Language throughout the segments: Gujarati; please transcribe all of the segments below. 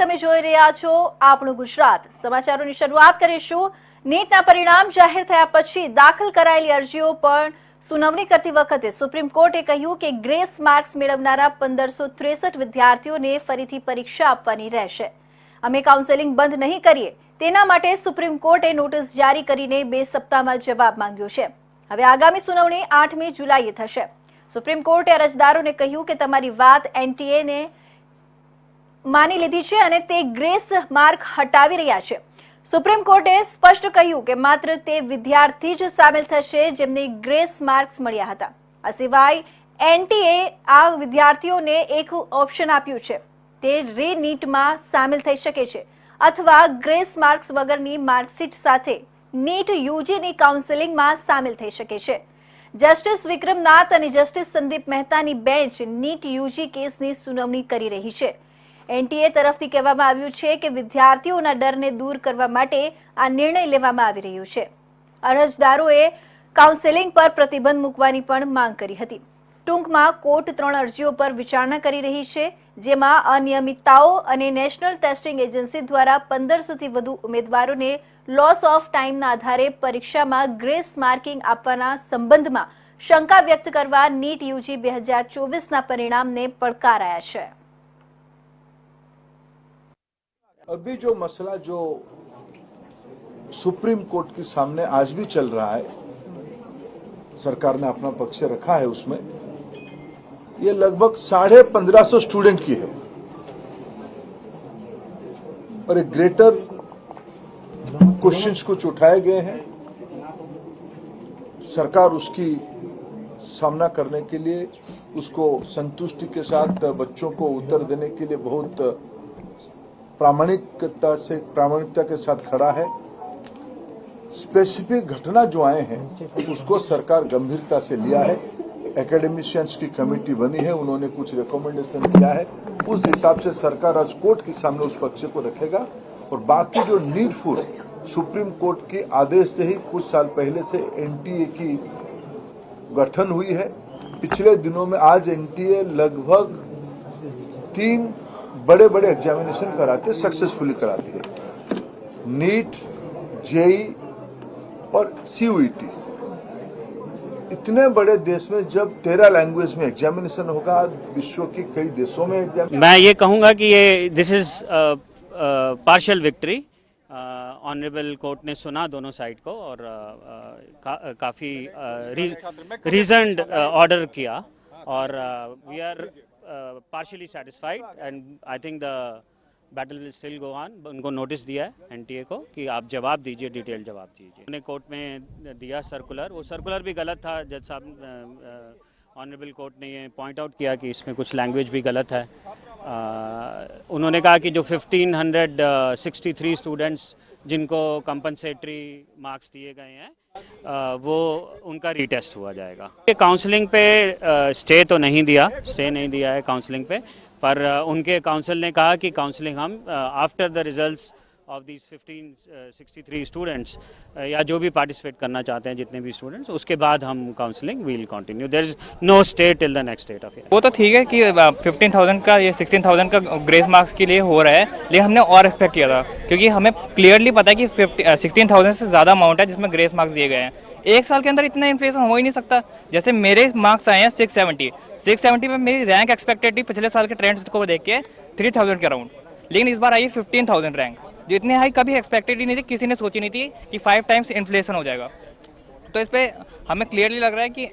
તમે જોઈ રહ્યા છો આપણું ગુજરાત સમાચારોની શરૂઆત કરીશું। નીટના પરિણામ જાહેર થયા પછી દાખલ કરાયેલી અરજીઓ પર સુનાવણી કરતી વખતે સુપ્રીમ કોર્ટે કહ્યું કે ગ્રેસ માર્ક્સ મેળવનારા 1563 વિદ્યાર્થીઓને ફરીથી પરીક્ષા આપવાની રહેશે। અમે કાઉન્સેલિંગ બંધ નહીં કરીએ તેના માટે સુપ્રીમ કોર્ટે નોટિસ જારી કરીને 2 સપ્તાહમાં જવાબ માંગ્યો છે। હવે આગામી સુનાવણી 8મી જુલાઈએ થશે। સુપ્રીમ કોર્ટે અરજદારોને કહ્યું કે તમારી વાત એનટીએ ને માની લીધી છે અને તે ગ્રેસ માર્ક હટાવી રહ્યા છે। સુપ્રીમ કોર્ટે સ્પષ્ટ કહ્યું કે માત્ર તે વિદ્યાર્થી જ સામેલ થશે જેમને ગ્રેસ માર્ક્સ મળ્યા હતા। આ સિવાય એનટીએ આ વિદ્યાર્થીઓને એક ઓપ્શન આપ્યું છે, તે રીનીટમાં સામેલ થઈ શકે છે અથવા ગ્રેસ માર્ક્સ વગરની માર્કશીટ સાથે નીટ યુજીની કાઉન્સેલિંગમાં સામેલ થઈ શકે છે। જસ્ટિસ વિક્રમનાથ અને જસ્ટિસ સંદીપ મહેતાની બેન્ચ નીટ યુજી કેસની સુનાવણી કરી રહી છે। એનટીએ તરફથી કહેવામાં આવ્યું છે કે વિદ્યાર્થીઓના ડરને દૂર કરવા માટે આ નિર્ણય લેવામાં આવી રહ્યો છે। અરજદારોએ કાઉન્સેલિંગ પર પ્રતિબંધ મૂકવાની પણ માંગ કરી હતી। ટૂંકમાં કોર્ટ 3 અરજીઓ પર વિચારણા કરી રહી છે, જેમાં અનિયમિતતાઓ અને નેશનલ ટેસ્ટિંગ એજન્સી દ્વારા 1500થી વધુ ઉમેદવારોને લોસ ઓફ ટાઈમના આધારે પરીક્ષામાં ગ્રેસ માર્કિંગ આપવાના સંબંધમાં શંકા વ્યક્ત કરવા નીટ યુજી 2024ના પરિણામને પડકારાયા છે। अभी जो मसला जो सुप्रीम कोर्ट के सामने आज भी चल रहा है, सरकार ने अपना पक्ष रखा है, उसमें ये लगभग 1550 स्टूडेंट की है और एक ग्रेटर क्वेश्चंस कुछ उठाए गए हैं। सरकार उसकी सामना करने के लिए उसको संतुष्टि के साथ बच्चों को उत्तर देने के लिए बहुत प्रामाणिकता के साथ खड़ा है। स्पेसिफिक घटना जो आए हैं उसको सरकार गंभीरता से लिया है। एकेडमिशियंस की कमेटी बनी है, उन्होंने कुछ रिकमेंडेशन किया है, उस हिसाब से सरकार आज कोर्ट के सामने उस पक्ष को रखेगा। और बाकी जो नीडफुल सुप्रीम कोर्ट के आदेश से ही कुछ साल पहले से एनटीए की गठन हुई है। पिछले दिनों में आज एनटीए लगभग 3 बड़े बड़े एग्जामिनेशन कराते, सक्सेसफुली कराती है। नीट, जेई और सीयूईटी। इतने बड़े देश में जब 13 लैंग्वेज में एग्जामिनेशन होगा, विश्व के कई देशों में मैं ये कहूँगा कि ये this is partial victory. Honourable court ने सुना दोनों साइड को और काफ़ी रीजन्ड ऑर्डर किया और we are partially satisfied and I think the battle will still go on। उनको नोटिस दिया है एनटीए को कि आप जवाब दीजिए, डिटेल जवाब दीजिए। उन्होंने कोर्ट में दिया सर्कुलर, वो सर्कुलर भी गलत था। जज साहब ऑनरेबल कोर्ट ने ये पॉइंट आउट किया कि इसमें कुछ लैंग्वेज भी गलत है। उन्होंने कहा कि जो 1563 स्टूडेंट्स जिनको कंपनसेटरी मार्क्स दिए गए हैं वो उनका रीटेस्ट हुआ जाएगा। काउंसलिंग पे स्टे नहीं दिया है काउंसलिंग पे, पर उनके काउंसिल ने कहा कि काउंसलिंग हम after the results of these 1563 students या जो भी पार्टिसिपेट करना चाहते हैं जितने भी स्टूडेंट्स, उसके बाद हम counselling will continue. There is no stay till the next date of year. वो तो ठीक है कि 15,000 का या 16,000 का ग्रेस मार्क्स के लिए हो रहा है, लेकिन हमने और एक्सपेक्ट किया था क्योंकि हमें क्लियरली पता है कि 16,000 से ज़्यादा अमाउंट है जिसमें ग्रेस मार्क्स दिए गए हैं। एक साल के अंदर इतना इन्फ्लेशन हो ही नहीं सकता। जैसे मेरे मार्क्स आए हैं 670 में मेरी रैंक एक्सपेक्टेड थी पिछले साल के ट्रेंड्स को देख के 3,000 के अराउंड, लेकिन इस बार आई 15,000 रैंक, जो इतनी हाई कभी एक्सपेक्टेड ही नहीं थी, किसी ने सोची नहीं थी कि 5 टाइम्स इन्फ्लेशन हो जाएगा। तो इस पर हमें क्लियरली लग रहा है कि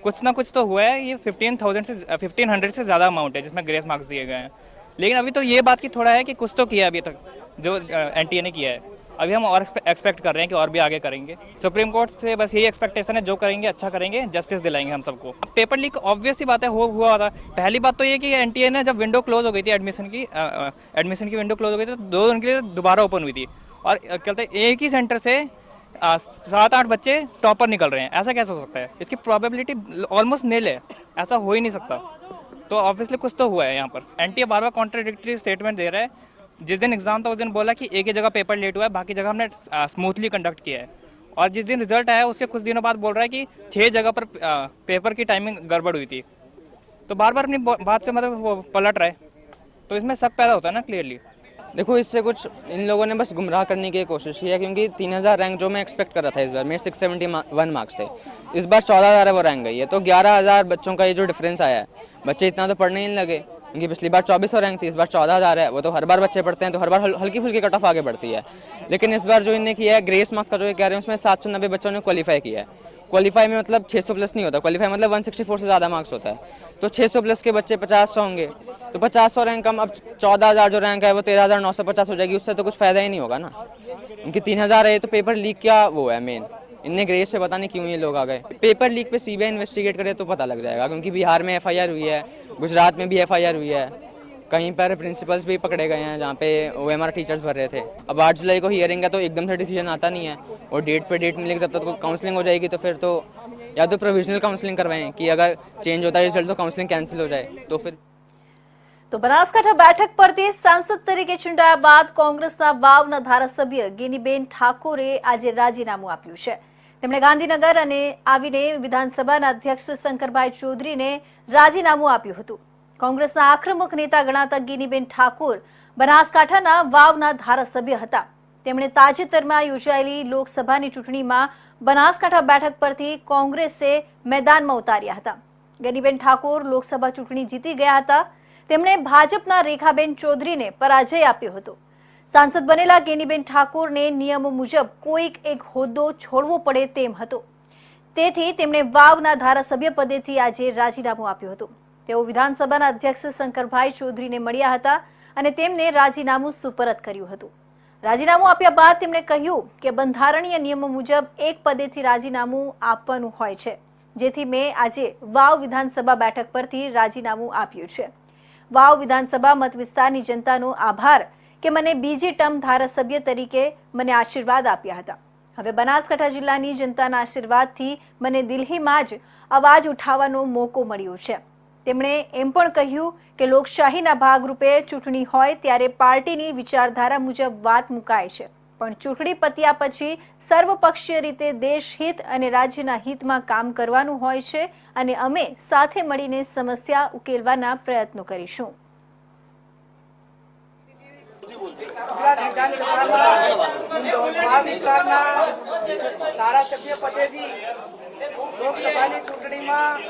कुछ ना कुछ तो हुआ है। ये 1500 से ज़्यादा अमाउंट है जिसमें ग्रेस मार्क्स दिए गए हैं, लेकिन अभी तो ये बात की थोड़ा है कि कुछ तो किया अभी तक जो एनटीए ने किया है। अभी हम और एक्सपेक्ट कर रहे हैं कि और भी आगे करेंगे। सुप्रीम कोर्ट से बस यही एक्सपेक्टेशन है, जो करेंगे अच्छा करेंगे, जस्टिस दिलाएंगे हम सबको। पेपर लीक ऑब्वियस सी बात है हुआ था। पहली बात तो ये कि एनटीए ने जब विंडो क्लोज हो गई थी एडमिशन की विंडो क्लोज हो गई थी तो 2 दिन के लिए दोबारा ओपन हुई थी और कहते हैं एक ही सेंटर से 7-8 बच्चे टॉपर निकल रहे हैं। ऐसा कैसे हो सकता है? इसकी प्रोबेबिलिटी ऑलमोस्ट नील है, ऐसा हो ही नहीं सकता। तो ऑब्वियसली कुछ तो हुआ है यहाँ पर। एनटीए बार-बार कॉन्ट्राडिक्टरी स्टेटमेंट दे रहा है। जिस दिन एग्जाम था उस दिन बोला कि एक ही जगह पेपर लेट हुआ है, बाकी जगह हमने स्मूथली कंडक्ट किया है। और जिस दिन रिजल्ट आया उसके कुछ दिनों बाद बोल रहा है कि 6 जगह पर पेपर की टाइमिंग गड़बड़ हुई थी। तो बार बार अपनी बात से मतलब वो पलट रहा है, तो इसमें शक पैदा होता है ना क्लियरली। देखो इससे कुछ इन लोगों ने बस गुमराह करने की कोशिश की है, क्योंकि 3000 रैंक जो मैं एक्सपेक्ट कर रहा था इस बार, मेरे 671 मार्क्स थे, इस बार 14000 है वो रैंक गई है, तो 11000 बच्चों का ये जो डिफरेंस आया है, बच्चे इतना तो पढ़ने ही नहीं लगे, क्योंकि पिछली बार 2400 रैंक थी, इस बार 14000 है। वो तो हर बार बच्चे पढ़ते हैं तो हर बार हल्की फुल्की कट ऑफ आगे बढ़ती है, लेकिन इस बार जो इन्हें किया है ग्रेस मार्क्स का जो ये कह रहे हैं उसमें 790 बच्चों ने क्वालिफाई किया है। क्वालिफाई में मतलब 600 प्लस नहीं होता, क्वालिफाई मतलब 164 से ज़्यादा मार्क्स होता है, तो 600 प्लस के बच्चे 50 होंगे, तो 50 रैंक कम, अब 14000 जो रैंक है वो 13950 हो जाएगी, उससे तो कुछ फ़ायदा ही नहीं होगा ना। उनकी 3000 है तो पेपर लीक क्या वो है मेन, इनने ग्रेस पे पता नहीं क्यों ये लोग आ गए। पेपर लीक पे सीबीआई इन्वेस्टिगेट करे तो पता लग जाएगा, क्योंकि बिहार में एफआईआर हुई है, गुजरात में भी एफआईआर हुई है, कहीं पर प्रिंसिपल्स भी पकड़े गए हैं जहाँ पे ओएमआर टीचर्स भर रहे थे। अब 8 जुलाई को हियरिंग है तो एकदम से डिसीजन आता नहीं है, और डेट पे डेट मिलेगी तब तक काउंसलिंग हो जाएगी, तो फिर तो या तो प्रोविजनल काउंसलिंग करवाएं कि अगर चेंज होता है रिजल्ट तो काउंसलिंग कैंसिल हो जाए, तो फिर તો બનાસકાંઠા બેઠક પરથી સાંસદ તરીકે ચૂંટાયા બાદ કોંગ્રેસના વાવના ધારાસભ્ય ગિનીબેન ઠાકોરે આજે રાજીનામું આપ્યું છે। તેમણે ગાંધીનગર અને આવીને વિધાનસભાના અધ્યક્ષ શંકરભાઈ ચૌધરીને રાજીનામું આપ્યું હતું। કોંગ્રેસના આક્રમક નેતા ગણાતા ગિનીબેન ઠાકોર બનાસકાંઠાના વાવના ધારાસભ્ય હતા। તેમણે તાજેતરમાં યોજાયેલી લોકસભાની ચૂંટણીમાં બનાસકાંઠા બેઠક પરથી કોંગ્રેસે મેદાનમાં ઉતાર્યા હતા। ગિનીબેન ઠાકોર લોકસભા ચૂંટણી જીતી ગયા હતા। તેમણે ભાજપના રેખાબેન ચૌધરીને પરાજય આપ્યો હતો। સાંસદ બનેલા ગેનીબેન ઠાકોરને નિયમો મુજબ કોઈક એક હોદ્દો છોડવો પડે તેમ હતો, તેથી તેમણે વાવના ધારાસભ્ય પદેથી આજે રાજીનામું આપ્યું હતું। તેઓ વિધાનસભાના અધ્યક્ષ શંકરભાઈ ચૌધરીને મળ્યા હતા અને તેમને રાજીનામું સુપરત કર્યું હતું। રાજીનામું આપ્યા બાદ તેમણે કહ્યું કે બંધારણીય નિયમો મુજબ એક પદેથી રાજીનામું આપવાનું હોય છે, જેથી મેં આજે વાવ વિધાનસભા બેઠક પરથી રાજીનામું આપ્યું છે। વાવ વિધાનસભા મત વિસ્તારની જનતાનો આભાર કે મને બીજી ટર્મ ધારાસભ્ય તરીકે મને આશીર્વાદ આપ્યા હતા। હવે બનાસકાંઠા જિલ્લાની જનતાના આશીર્વાદથી મને દિલ્હીમાં જ અવાજ ઉઠાવવાનો મોકો મળ્યો છે। તેમણે એમ પણ કહ્યું કે લોકશાહીના ભાગરૂપે ચૂંટણી હોય ત્યારે પાર્ટીની વિચારધારા મુજબ વાત મુકાય છે, પણ ચૂંટણી પત્યા પછી સર્વપક્ષીય રીતે દેશહિત અને રાજ્યના હિતમાં કામ કરવાનું હોય છે અને અમે સાથે મળીને સમસ્યા ઉકેલવાના પ્રયત્નો કરીશું। ગુજરાત વિધાનસભાના વાવ વિસ્તારના ધારાસભ્ય પદેથી લોકસભાની ચૂંટણીમાં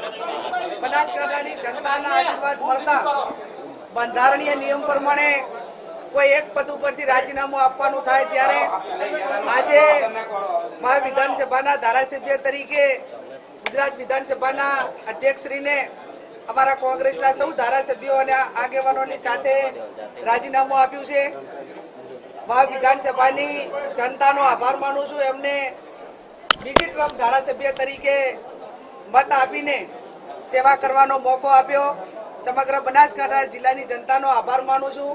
બનાસકાંઠાની જનતાના આશીર્વાદ મળતા બંધારણીય નિયમ પ્રમાણે કોઈ એક પદ ઉપરથી રાજીનામું આપવાનું થાય ત્યારે આજે વાવ વિધાનસભાના ધારાસભ્ય તરીકે ગુજરાત વિધાનસભાના અધ્યક્ષશ્રીને અમારા કોંગ્રેસના સૌ ધારાસભ્યો અને આગેવાનોની સાથે રાજીનામું આપ્યું છે। વાવ વિધાનસભાની જનતાનો આભાર માનું છું, એમને બીજી ટર્મ ધારાસભ્ય તરીકે મત આપીને સેવા કરવાનો મોકો આપ્યો। સમગ્ર બનાસકાંઠા જિલ્લાની જનતાનો આભાર માનું છું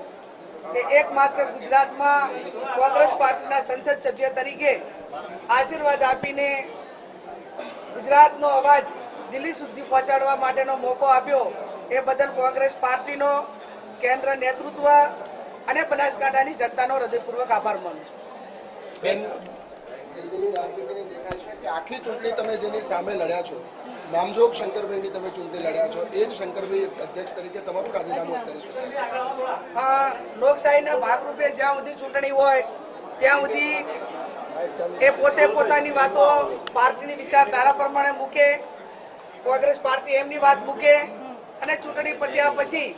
કે એકમાત્ર ગુજરાતમાં કોંગ્રેસ પાર્ટીના સંસદ સભ્ય તરીકે આશીર્વાદ આપીને ગુજરાતનો અવાજ દિલ્હી સુધી પહોંચાડવા માટેનો મોકો આપ્યો, એ બદલ કોંગ્રેસ પાર્ટીનો કેન્દ્ર નેતૃત્વ અને બનાસકાંઠાની જનતાનો હૃદયપૂર્વક આભાર માનું છું। આખી ચૂંટણી તમે જેની સામે લડ્યા છો, નામજોગ શંકરભાઈની તમે ચૂંટણી લડ્યા છો, એ જ શંકરભાઈ અધ્યક્ષ તરીકે તમારું રાજીનામું અત્યારે શું થશે? લોકશાહીના ભાગરૂપે જ્યાં સુધી ચૂંટણી હોય ત્યાં સુધી એ પોતે પોતાની વાતો પાર્ટીની વિચારધારા પ્રમાણે મૂકે, કોંગ્રેસ પાર્ટી એમની વાત મૂકે અને ચૂંટણી પત્યા પછી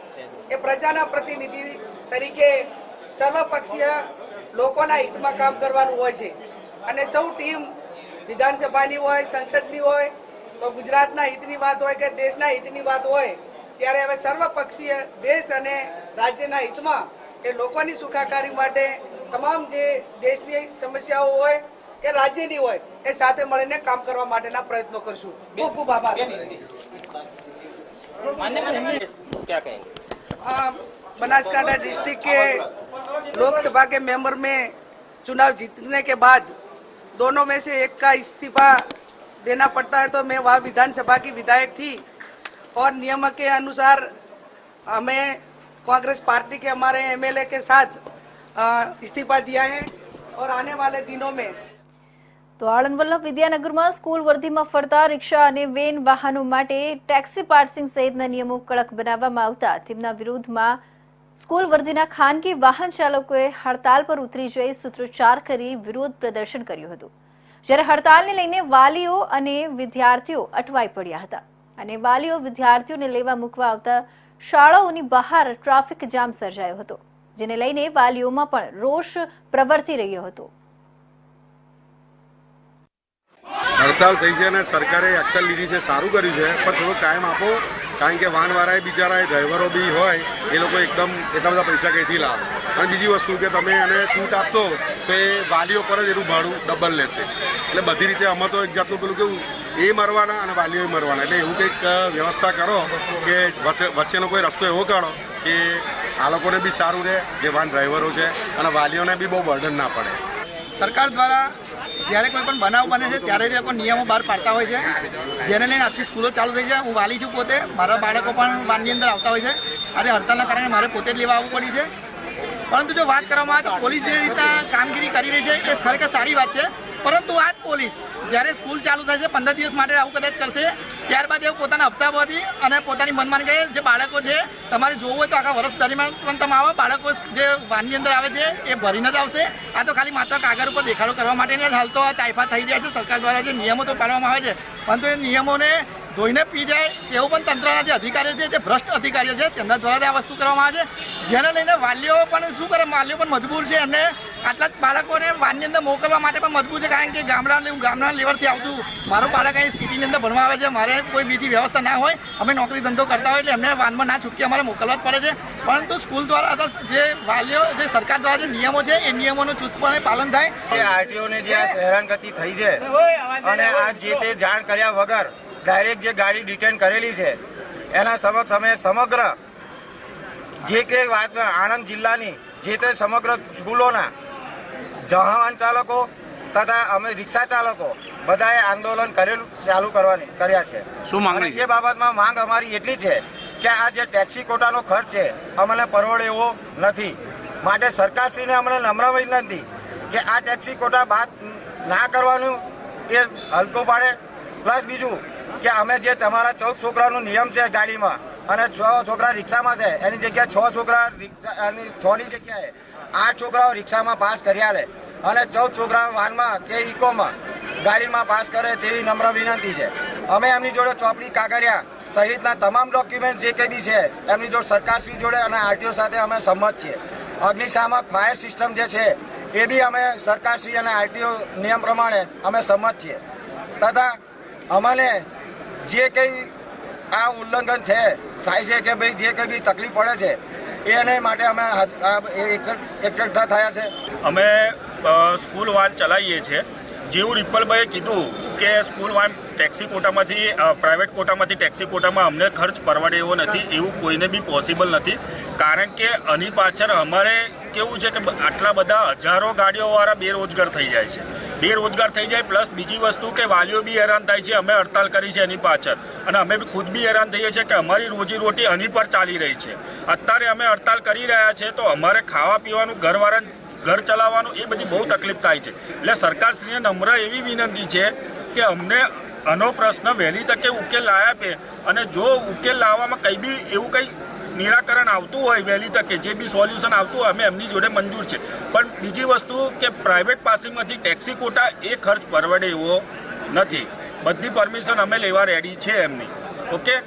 એ પ્રજાના પ્રતિનિધિ તરીકે સર્વપક્ષીય લોકોના હિતમાં કામ કરવાનું હોય છે અને સૌ ટીમ વિધાનસભાની હોય, સંસદની હોય, તો ગુજરાતના હિતની વાત હોય કે દેશના હિતની વાત હોય ત્યારે હવે સર્વપક્ષીય દેશ અને રાજ્યના હિતમાં એ લોકોની સુખાકારી માટે તમામ જે દેશની સમસ્યાઓ હોય કે રાજ્યની હોય એ સાથે મળીને કામ કરવા માટેના પ્રયત્નો કરશું। ખૂબ ખૂબ આભાર। बनासकांठा डिस्ट्रिक्ट के लोकसभा के मेंबर में चुनाव जीतने के बाद दोनों में से एक का इस्तीफा देना पड़ता है, तो मैं वह विधानसभा की विधायक थी और नियम के अनुसार हमें कांग्रेस पार्टी के हमारे एमएलए के साथ इस्तीफा दिया है और आने वाले दिनों में તો આણંદ વલ્લભ વિદ્યાનગરમાં સ્કૂલ વર્ધીમાં ફરતા રિક્ષા અને વેન વાહનો માટે ટેક્સી પાર્સિંગ સહિતના નિયમો કડક બનાવવામાં આવતા તેમના વિરોધમાં સ્કૂલ વર્ધીના ખાનગી વાહન ચાલકોએ હડતાલ પર ઉતરી જઈ સૂત્રોચ્ચાર કરી વિરોધ પ્રદર્શન કર્યું હતું, જ્યારે હડતાલને લઈને વાલીઓ અને વિદ્યાર્થીઓ અટવાઈ પડ્યા હતા અને વાલીઓ વિદ્યાર્થીઓને લેવા મૂકવા આવતા શાળાઓની બહાર ટ્રાફિક જામ સર્જાયો હતો, જેને લઈને વાલીઓમાં પણ રોષ પ્રવર્તી રહ્યો હતો। હડતાલ થઈ છે અને સરકારે એક્શન લીધી છે, સારું કર્યું છે, પણ થોડો ટાઈમ આપો, કારણ કે વાહનવાળાએ બિચારા ડ્રાઈવરો બી હોય એ લોકો એકદમ એટલા બધા પૈસા ક્યાંથી લાવે। અને બીજી વસ્તુ કે તમે એને છૂટ આપશો તો એ વાલીઓ પર જ એનું ભાડું ડબલ લેશે, એટલે બધી રીતે આમાં તો એક જાતનું પેલું કેવું એ મરવાના અને વાલીઓ મરવાના, એટલે એવું કંઈક વ્યવસ્થા કરો કે વચ્ચેનો કોઈ રસ્તો એવો કાઢો કે આ લોકોને બી સારું રહે, જે વાહન ડ્રાઈવરો છે, અને વાલીઓને બી બહુ બર્ડન ના પડે। સરકાર દ્વારા જ્યારે કોઈ પણ બનાવ બને છે ત્યારે એ લોકો નિયમો બહાર પાડતા હોય છે, જેને લઈને આજથી સ્કૂલો ચાલુ થઈ છે। હું વાલી છું પોતે, મારા બાળકો પણ વાનની અંદર આવતા હોય છે। આજે હડતાલના કારણે મારે પોતે જ લેવા આવવું પડ્યું છે, પરંતુ જો વાત કરવામાં આવે તો પોલીસ જે રીતના કામગીરી કરી રહી છે એ ખરેખર સારી વાત છે, પરંતુ આ જ પોલીસ જ્યારે સ્કૂલ ચાલુ થશે 15 દિવસ માટે આવું કદાચ કરશે, ત્યારબાદ એ પોતાના હપ્તા બધી અને પોતાની મનમાની કરે। જે બાળકો છે તમારે જોવું હોય તો આખા વર્ષ દરમિયાન પણ તમે આવો, બાળકો જે વાનની અંદર આવે છે એ ભરીને જ આવશે। આ તો ખાલી માત્ર કાગળ ઉપર દેખાડો કરવા માટે હાલ તો આ તાઇફા થઈ રહ્યા છે। સરકાર દ્વારા જે નિયમો તો પાડવામાં આવે છે, પરંતુ એ નિયમોને ધોઈને પી જાય તેવું પણ તંત્રના જે અધિકારીઓ છે, જે ભ્રષ્ટ અધિકારીઓ છે, તેમના દ્વારા આ વસ્તુ કરવામાં આવે છે, જેને લઈને વાલીઓ પણ શું કરે, વાલીઓ પણ મજબૂર છે, એમને આટલા જ બાળકોને વાનની અંદર મોકલવા માટે પણ મજબૂર છે, કારણ કે ગામડા લેવલથી આવતું મારું બાળક અહીં સિટીની અંદર ભણવા આવે છે, મારે કોઈ બીજી વ્યવસ્થા ના હોય, અમે નોકરી ધંધો કરતા હોય એટલે એમને વાનમાં ના છૂટકે અમારે મોકલવા જ પડે છે। પરંતુ સ્કૂલ દ્વારા જે વાલીઓ જે સરકાર દ્વારા જે નિયમો છે એ નિયમોનું ચુસ્તપણે પાલન થાય। આરટીઓને જે આ હેરાનગતિ થઈ છે અને આ જે તે જાણ કર્યા વગર ડાયરેક્ટ જે ગાડી ડિટેન કરેલી છે એના સમક્ષ અમે સમગ્ર જે કે વાત આણંદ જિલ્લાની જે તે સમગ્ર સ્કૂલોના વાહન ચાલકો તથા અમે રિક્ષા ચાલકો બધાએ આંદોલન ચાલુ કર્યા છે। શું માંગ એ બાબતમાં માંગ અમારી એટલી છે કે આ જે ટેક્સી કોટાનો ખર્ચ છે અમને પરવડે એવો નથી, માટે સરકારશ્રીને અમને નમ્ર વિનંતી કે આ ટેક્સી કોટા બાદ ના કરવાનું એ હલકો પાડે। પ્લસ બીજું કે અમે જે તમારા 14 છોકરાનો નિયમ છે ગાડીમાં અને 6 છોકરા રિક્ષામાં છે, એની જગ્યાએ 6 છોકરા 6ની જગ્યાએ 8 છોકરાઓ રિક્ષામાં પાસ કર્યા લે અને 14 છોકરા વાનમાં કે ઇકોમાં ગાડીમાં પાસ કરે તેવી નમ્ર વિનંતી છે। અમે એમની જોડે ચોપડી કાગળિયા સહિતના તમામ ડોક્યુમેન્ટ જે કંઈ બી છે એમની જોડે સરકારશ્રી જોડે અને આરટીઓ સાથે અમે સંમત છીએ। અગ્નિશામક ફાયર સિસ્ટમ જે છે એ બી અમે સરકારશ્રી અને આરટીઓ નિયમ પ્રમાણે અમે સંમત છીએ, તથા અમને જે કંઈ આ ઉલ્લંઘન છે થાય છે કે ભાઈ જે કંઈ બી તકલીફ પડે છે એને માટે અમે એકઠા થયા છે। અમે સ્કૂલ વાન ચલાવીએ છીએ। જેવું રિપલભાઈએ કીધું કે સ્કૂલ વાન ટેક્સી કોટામાંથી પ્રાઇવેટ કોટામાંથી ટેક્સી કોટામાં અમને ખર્ચ પરવડે એવો નથી, એવું કોઈને બી પોસિબલ નથી, કારણ કે આની પાછળ અમારે કેવું છે કે આટલા બધા હજારો ગાડીઓવાળા બેરોજગાર થઈ જાય છે, બેરોજગાર થઈ જાય, પ્લસ બીજી વસ્તુ કે વાલીઓ બી હેરાન થાય છે। અમે હડતાલ કરી છે એની પાછળ અને અમે ખુદ બી હેરાન થઈએ છીએ કે અમારી રોજીરોટી આની પર ચાલી રહી છે। અત્યારે અમે હડતાલ કરી રહ્યા છે તો અમારે ખાવા પીવાનું ઘર ચલાવવાનું એ બધી બહુ તકલીફ થાય છે। એટલે સરકારશ્રીને નમ્ર એવી વિનંતી છે કે અમને આનો પ્રશ્ન વહેલી તકે ઉકેલ આપે અને જો ઉકેલ લાવવામાં કંઈ બી એવું કંઈ નિરાકરણ આવતું હોય વહેલી તકે જે બી સોલ્યુશન આવતું હોય અમે એમની જોડે મંજૂર છે, પણ બીજી વસ્તુ કે પ્રાઇવેટ પાસેમાંથી ટેક્સી કોટા એ ખર્ચ પરવડે એવો નથી, બધી પરમિશન અમે લેવા રેડી છે એમની, ઓકે।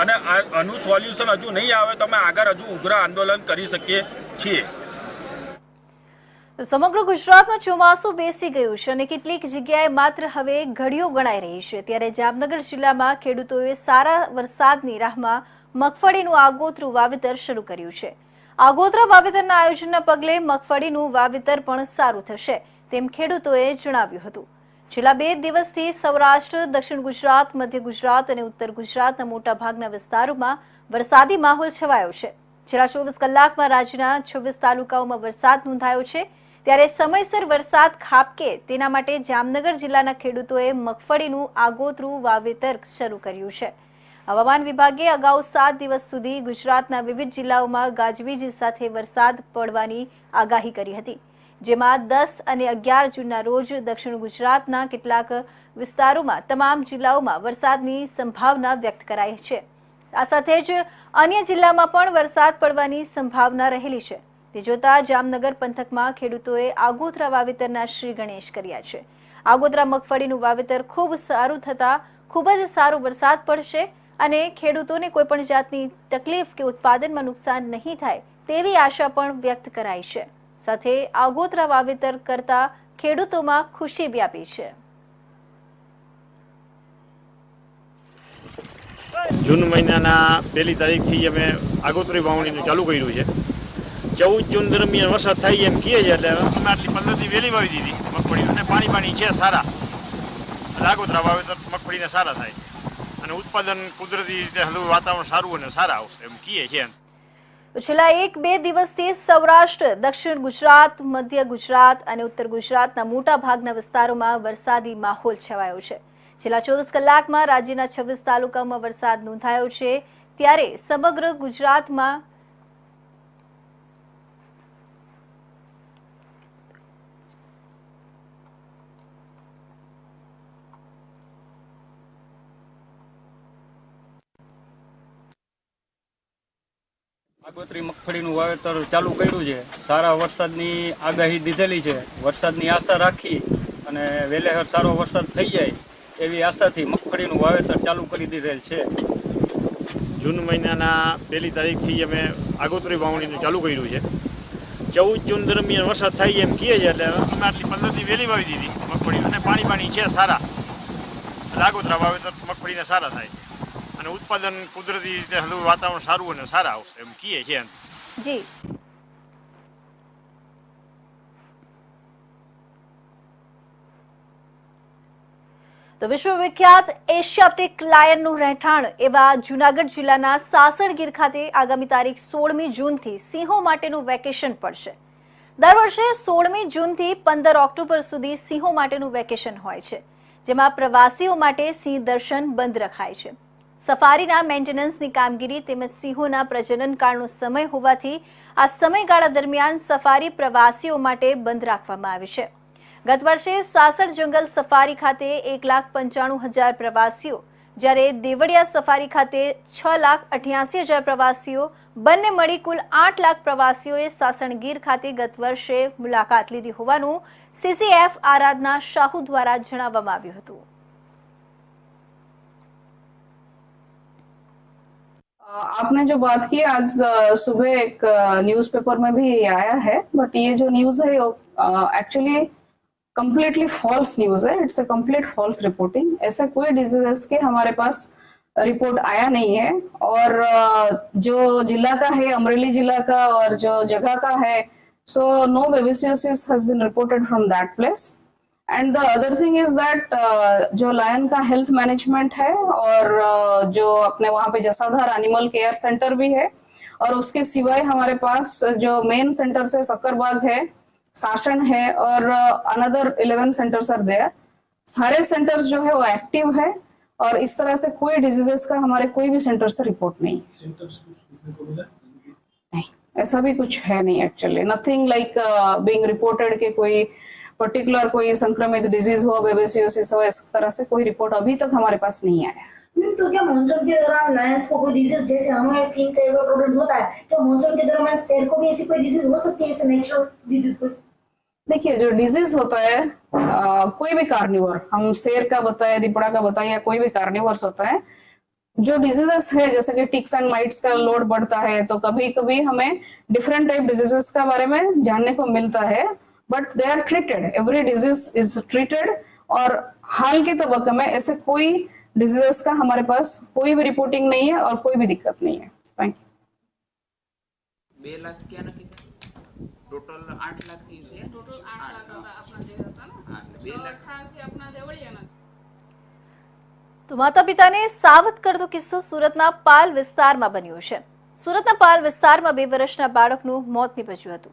અને આનું સોલ્યુશન હજુ નહીં આવે તો અમે આગળ હજુ ઉગ્ર આંદોલન કરી શકીએ છીએ। સમગ્ર ગુજરાતમાં ચોમાસું બેસી ગયું છે અને કેટલીક જગ્યાએ માત્ર હવે ઘડીઓ ગણાઈ રહી છે, ત્યારે જામનગર જિલ્લામાં ખેડૂતોએ સારા વરસાદની રાહમાં મગફળીનું આગોતરું વાવેતર શરૂ કર્યું છે। આગોતરા વાવેતરના આયોજનના પગલે મગફળીનું વાવેતર પણ સારું થશે તેમ ખેડૂતોએ જણાવ્યું હતું। છેલ્લા 2 દિવસથી સૌરાષ્ટ્ર, દક્ષિણ ગુજરાત, મધ્ય ગુજરાત અને ઉત્તર ગુજરાતના મોટાભાગના વિસ્તારોમાં વરસાદી માહોલ છવાયો છે। છેલ્લા 24 કલાકમાં રાજ્યના 26 તાલુકાઓમાં વરસાદ નોંધાયો છે, ત્યારે સમયસર વરસાદ ખાબકે તેના માટે જામનગર જિલ્લાના ખેડૂતોએ મગફળીનું આગોતરું વાવેતર શરૂ કર્યું છે। હવામાન વિભાગે અગાઉ 7 દિવસ સુધી ગુજરાતના વિવિધ જિલ્લાઓમાં ગાજવીજ સાથે વરસાદ પડવાની આગાહી કરી હતી, જેમાં 10 અને 11 જૂનના રોજ દક્ષિણ ગુજરાતના કેટલાક વિસ્તારોમાં તમામ જિલ્લાઓમાં વરસાદની સંભાવના વ્યક્ત કરાઈ છે। આ સાથે જ અન્ય જિલ્લામાં પણ વરસાદ પડવાની સંભાવના રહેલી છે. તે જોતા જામનગર પંથકમાં ખેડૂતોએ આગોતરા વાવેતરના શ્રી ગણેશ કર્યા છે. આગોતરા મગફળીનું વાવેતર ખૂબ સારું થતા ખૂબ જ સારો વરસાદ પડશે અને ખેડૂતોને કોઈ પણ જાતની તકલીફ કે ઉત્પાદનમાં નુકસાન નહીં થાય તેવી આશા પણ વ્યક્ત કરાઈ છે. સાથે આગોતરા વાવેતર કરતા ખેડૂતોમાં ખુશી વ્યાપી છે. જૂન મહિનાના 1લી તારીખથી અમે આગોતરી વાવણીનું ચાલુ કર્યું છે. 14 જૂન દરમિયાન વરસાદ થાય એમ કહે છે, એટલે અમે આટલી 15 દી વહેલી વાવી દીધી મગફળી, અને પાણી છે સારા, આગોતરા વાવેતર મગફળીને સારા થાય અને ઉત્પાદન કુદરતી રીતે વાતાવરણ સારું અને સારા આવશે એમ કહે છે. છેલ્લા 1-2 દિવસથી સૌરાષ્ટ્ર, દક્ષિણ ગુજરાત, મધ્ય ગુજરાત અને ઉત્તર ગુજરાતના મોટા ભાગના વિસ્તારોમાં વરસાદી માહોલ છવાયો છે. છેલ્લા 24 કલાકમાં રાજ્યના 26 તાલુકામાં વરસાદ નોંધાયો છે. ત્યારે સમગ્ર ગુજરાતમાં આગોતરી મગફળીનું વાવેતર ચાલુ કર્યું છે. સારા વરસાદની આગાહી દીધેલી છે. વરસાદની આશા રાખી અને વહેલેસર સારો વરસાદ થઈ જાય એવી આશાથી મગફળીનું વાવેતર ચાલુ કરી દીધેલ છે. જૂન મહિનાના 1લી તારીખથી અમે આગોતરી વાવણીનું ચાલુ કર્યું છે. 14 જૂન દરમિયાન વરસાદ થાય એમ કહે છે, એટલે અમે આટલી 15 દી વહેલી વાવી દીધી મગફળી, અને પાણી છે સારા, આગોતરા વાવેતર મગફળીને સારા થાય અને ઉત્પાદન કુદરતી રીતે વાતાવરણ સારું અને સારા આવશે એમ કહે છે. જી તો વિશ્વવિખ્યાત એશિયાટિક લાયનનું રહેઠાણ એવા જૂનાગઢ જિલ્લાના સાસણ ગીર ખાતે આગામી તારીખ 16મી જૂનથી સિંહો માટેનું વેકેશન પડશે. દર વર્ષે 16મી જૂનથી 15 ઓક્ટોબર સુધી સિંહો માટેનું વેકેશન હોય છે, જેમાં પ્રવાસીઓ માટે સિંહ દર્શન બંધ રખાય છે. સફારીના મેન્ટેનન્સની કામગીરી તેમજ સિંહોના પ્રજનનકાળનો સમય હોવાથી આ સમયગાળા દરમિયાન સફારી પ્રવાસીઓ માટે બંધ રાખવામાં આવી છે. ગત વર્ષે સાસણ જંગલ સફારી ખાતે 1,95,000 પ્રવાસીઓ, જ્યારે દેવળિયા સફારી ખાતે 6,88,000 પ્રવાસીઓ, બંને મળી કુલ 8 લાખ પ્રવાસીઓએ સાસણ ગીર ખાતે ગત વર્ષે મુલાકાત લીધી હોવાનું CCF આરાધના શાહુ દ્વારા જણાવવામાં આવ્યું હતું. आपने जो बात की, आज सुबह एक न्यूज़पेपर में भी आया है, बट ये जो न्यूज़ है एक्चुअली कंप्लीटली फॉल्स न्यूज़ है. It's a complete false reporting. ऐसा कोई डिजीजेस के हमारे पास रिपोर्ट आया नहीं है. और जो जिला का है, अमरेली जिला का, और जो जगह का है, so no babesiosis has been reported from that place. And the other thing is that जो लायन का हेल्थ मैनेजमेंट है, और जो अपने वहाँ पे जसाधार एनिमल केयर सेंटर भी है, और उसके सिवाय हमारे पास जो मेन सेंटर है सक्करबाग है, सासन है, और अनदर 11 सेंटर्स आर देयर. सारे सेंटर्स जो है वो एक्टिव है, और इस तरह से कोई डिजीजेस का हमारे कोई भी सेंटर से रिपोर्ट नहीं. नहीं, ऐसा भी कुछ है नहीं actually. Nothing like being reported के कोई पर्टिकुलर कोई संक्रमित डिजीज हो, बेबिसियोसिस हो, इस तरह से कोई रिपोर्ट अभी तक हमारे पास नहीं आया. तो क्या मानसून के दौरान लायंस को कोई डिजीज, जैसे हमें स्किन का एक प्रॉब्लम होता है, तो मानसून के दौरान शेर को भी ऐसी कोई डिजीज हो सकती है, ऐसे नेचुरल डिजीज कोई? देखिए, जो डिजीज होता है कोई भी कार्निवर, हम शेर का बताए, दीपड़ा का बताए, या कोई भी कार्निवर्स होता है, जो डिजीजेस है जैसे कि टिक्स एंड माइट्स का लोड बढ़ता है, तो कभी कभी हमें डिफरेंट टाइप डिजीजेस का बारे में जानने को मिलता है, but they are treated. Every disease is treated. और हाल के तबक्के में ऐसे कोई डिजीजेस का हमारे पास कोई भी रिपोर्टिंग नहीं है और कोई भी दिक्कत नहीं है. Thank you. 2 लाख क्या नक्की टोटल 8 लाख थी. टोटल 8 लाख अपना जे હતા ને 2 લાખ ખાસી अपना દેવળિયાના. તો માતા પિતાને સાવધ કરતો કિસ્સો સુરતના પાલ વિસ્તારમાં બન્યો છે. સુરતના પાલ વિસ્તારમાં 2 વર્ષના બાળકનું મોત નીપજ્યું હતું.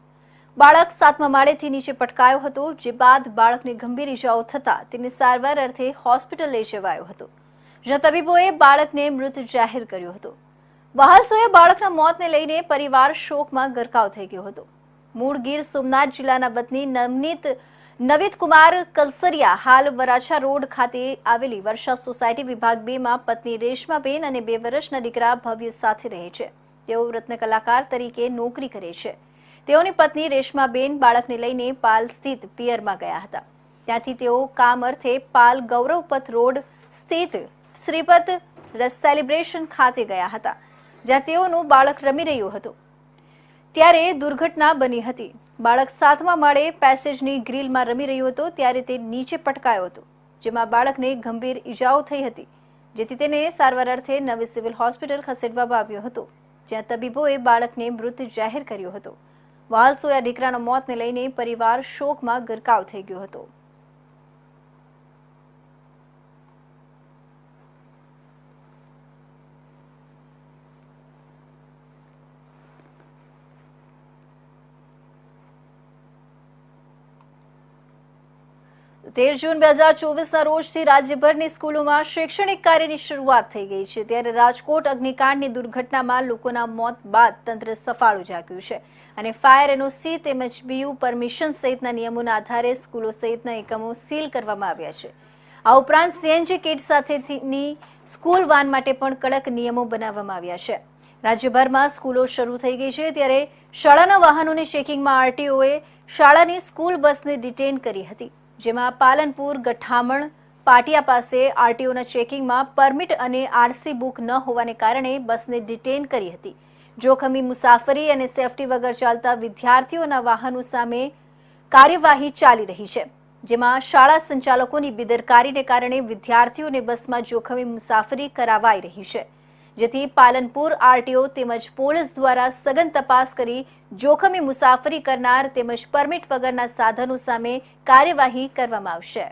બાળક 7મા માળેથી નીચે પટકાયો હતો, જે બાદ બાળકને ગંભીર ઇજાઓ થતા તેને સારવાર અર્થે હોસ્પિટલ લઈ જવાયો હતો, જ્યાં તબીબોએ બાળકને મૃત જાહેર કર્યો હતો. વહાલસોએ બાળકના મોતને લઈને પરિવાર શોકમાં ગરકાવ થઈ ગયો હતો. મૂળ ગીર સોમનાથ જિલ્લાના વતની નવીત કુમાર કલસરિયા હાલ વરાછા રોડ ખાતે આવેલી વર્ષા સોસાયટી વિભાગ 2 માં પત્ની રેશમાબેન અને 2 વર્ષના દીકરા ભવ્ય સાથે રહે છે. તેઓ રત્ન કલાકાર તરીકે નોકરી કરે છે. તેઓની પત્ની રેશમાબેન બાળકને લઈને પાલ સ્થિત પિયરમાં ગયા હતા. ત્યાંથી તેઓ કામ અર્થે પાલ ગૌરવપથ રોડ સ્થિત શ્રીપત સેલિબ્રેશન ખાતે ગયા હતા, જ્યાં તેઓનું બાળક રમી રહ્યું હતું. ત્યારે દુર્ઘટના બની હતી. બાળક 7મા માળે પેસેજની ગ્રીલમાં રમી રહ્યું હતું ત્યારે તે નીચે પટકાયો હતો, જેમાં બાળકને ગંભીર ઈજાઓ થઈ હતી, જેથી તેને સારવાર અર્થે નવી સિવિલ હોસ્પિટલ ખસેડવામાં આવ્યો હતો, જ્યાં તબીબોએ બાળકને મૃત જાહેર કર્યો હતો. વહાલસોયા દીકરાના મોતને લઈને પરિવાર શોકમાં ગરકાવ થઈ ગયો હતો. જૂન 2024ના રોજથી રાજ્યભરની સ્કૂલોમાં શૈક્ષણિક કાર્યની શરૂઆત થઈ ગઈ છે. ત્યારે રાજકોટ અગ્નિકાંડની દુર્ઘટનામાં લોકોના મોત બાદ તંત્ર સફાળું જાગ્યું છે અને ફાયર એનઓસી તેમજ બીયુ પરમિશન સહિતના નિયમોના આધારે સ્કૂલો સહિતના એકમો સીલ કરવામાં આવ્યા છે. આ ઉપરાંત સીએનજી કિટ સાથેની સ્કૂલ વાન માટે પણ કડક નિયમો બનાવવામાં આવ્યા છે. રાજ્યભરમાં સ્કૂલો શરૂ થઈ ગઈ છે ત્યારે શાળાના વાહનોની ચેકિંગમાં આરટીઓએ શાળાની સ્કૂલ બસને ડિટેન કરી હતી, જેમાં પાલનપુર ગઠામણ પાટિયા પાસે આરટીઓના ચેકિંગમાં પરમિટ અને આરસી બુક ન હોવાને કારણે બસને ડિટેન કરી હતી. જોખમી મુસાફરી અને સેફટી વગર ચાલતા વિદ્યાર્થીઓના વાહનો સામે કાર્યવાહી ચાલી રહી છે, જેમાં શાળા સંચાલકોની બેદરકારીને કારણે વિદ્યાર્થીઓને બસમાં જોખમી મુસાફરી કરાવાઈ રહી છે, જેથી પાલનપુર આરટીઓ તેમજ પોલીસ દ્વારા સઘન તપાસ કરી જોખમી મુસાફરી કરનાર તેમજ પરમિટ વગરના સાધનો સામે કાર્યવાહી કરવામાં આવશે.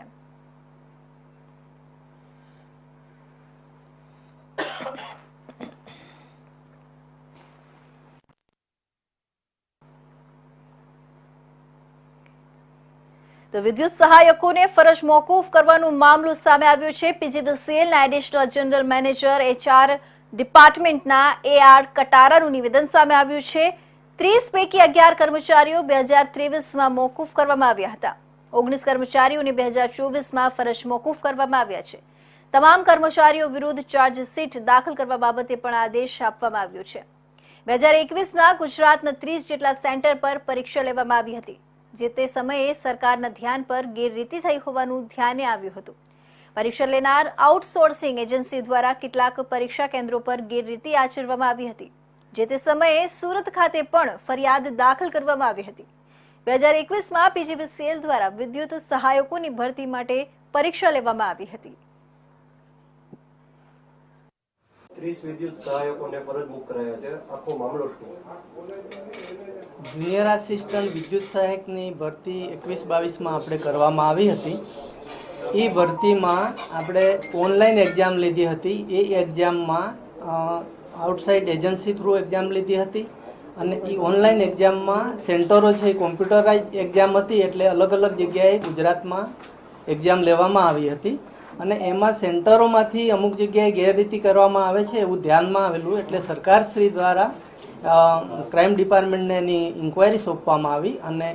તો વિદ્યુત સહાયકોને ફરજ મોકૂફ કરવાનો મામલો સામે આવ્યો છે. પીજીવીસીએલના એડિશનલ જનરલ મેનેજર HR ડિપાર્ટમેન્ટના AR કટારાનું નિવેદન સામે આવ્યું છે. 30 પૈકી 11 કર્મચારીઓ 2023માં મોકૂફ કરવામાં આવ્યા હતા. 19 કર્મચારીઓને 2024માં ફરજ મોકૂફ કરવામાં આવ્યા છે. તમામ કર્મચારીઓ વિરુદ્ધ ચાર્જશીટ દાખલ કરવા બાબતે પણ આદેશ આપવામાં આવ્યો છે. 2021માં ગુજરાતના 30 જેટલા સેન્ટર પર પરીક્ષા લેવામાં આવી હતી, જે તે સમયે સરકારના ધ્યાન પર ગેરરીતિ થઈ હોવાનું ધ્યાને આવ્યું હતું. પરીક્ષા લેનાર આઉટસોર્સિંગ એજન્સી દ્વારા કેટલાક પરીક્ષા કેન્દ્રો પર ગેરરીતિ આચરવામાં આવી હતી, જે તે સમયે સુરત ખાતે પણ ફરિયાદ દાખલ કરવામાં આવી હતી. 2021માં પીજીવીસીએલ દ્વારા વિદ્યુત સહાયકોની ભરતી માટે પરીક્ષા લેવામાં આવી હતી. 30 વિદ્યુત સહાયકોને ફરજ મૂક કરાયા છે. આખો મામલો શું? જુનિયર આસિસ્ટન્ટ વિદ્યુત સહાયકની ભરતી 21-22માં આપણે કરવામાં આવી હતી. એ ભરતીમાં આપણે ઓનલાઈન એક્ઝામ લીધી હતી. એ એક્ઝામમાં આઉટસાઇડ એજન્સી થ્રુ એક્ઝામ લીધી હતી અને એ ઓનલાઈન એક્ઝામમાં સેન્ટરો છે એ કોમ્પ્યુટરાઇઝ એક્ઝામ હતી, એટલે અલગ અલગ જગ્યાએ ગુજરાતમાં એક્ઝામ લેવામાં આવી હતી અને એમાં સેન્ટરોમાંથી અમુક જગ્યાએ ગેરરીતિ કરવામાં આવે છે એવું ધ્યાનમાં આવેલું, એટલે સરકારશ્રી દ્વારા ક્રાઇમ ડિપાર્ટમેન્ટને એની ઇન્ક્વાયરી સોંપવામાં આવી અને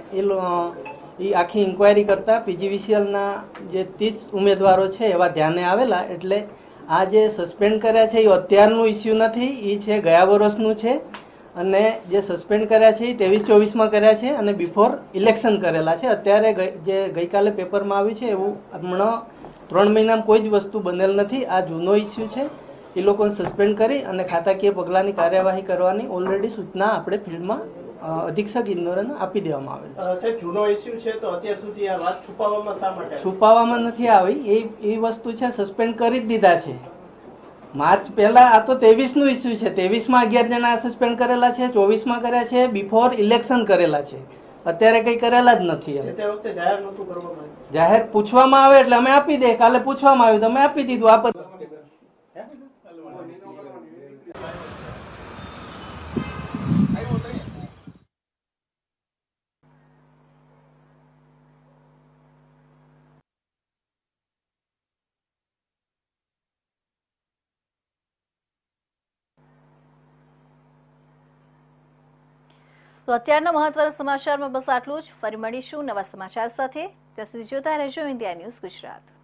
એ આખી ઇન્ક્વાયરી કરતાં પીજીવીસીએલના જે 30 ઉમેદવારો છે એવા ધ્યાને આવેલા. એટલે આ જે સસ્પેન્ડ કર્યા છે એ અત્યારનું ઇસ્યુ નથી, એ છે ગયા વર્ષનું છે અને જે સસ્પેન્ડ કર્યા છે એ 23-24માં કર્યા છે અને બિફોર ઇલેક્શન કરેલા છે. અત્યારે જે ગઈકાલે પેપરમાં આવ્યું છે એવું હમણાં 3 મહિનામાં કોઈ જ વસ્તુ બનેલ નથી. આ જૂનો ઇસ્યુ છે. એ લોકોને સસ્પેન્ડ કરી અને ખાતાકીય પગલાંની કાર્યવાહી કરવાની ઓલરેડી સૂચના આપણે ફિલ્ડમાં અધિક્ષક ઇન્દોરને આપી દેવામાં આવે છે. સાહેબ, જૂનો ઇસ્યુ છે તો અત્યાર સુધી આ વાત છુપાવવામાં શા માટે? છુપાવવામાં નથી આવી. એ વસ્તુ છે સસ્પેન્ડ કરી જ દીધા છે. માર્ચ પહેલા આ તો 23નું ઇસ્યુ છે. 23માં 11 જણા સસ્પેન્ડ કરેલા છે, 24માં કર્યા છે, બિફોર ઇલેક્શન કરેલા છે. અત્યારે કઈ કરેલા જ નથી. તે વખતે જાહેર નહોતું કરવામાં? જાહેર પૂછવામાં આવે એટલે અમે આપી દે. કાલે પૂછવામાં આવ્યું તો અમે આપી દીધું. આપ તો અત્યારના મહત્વના સમાચારમાં બસ આટલું જ. ફરી મળીશું નવા સમાચાર સાથે. ત્યાં સુધી જોતા રહેજો ઇન્ડિયા ન્યૂઝ ગુજરાત.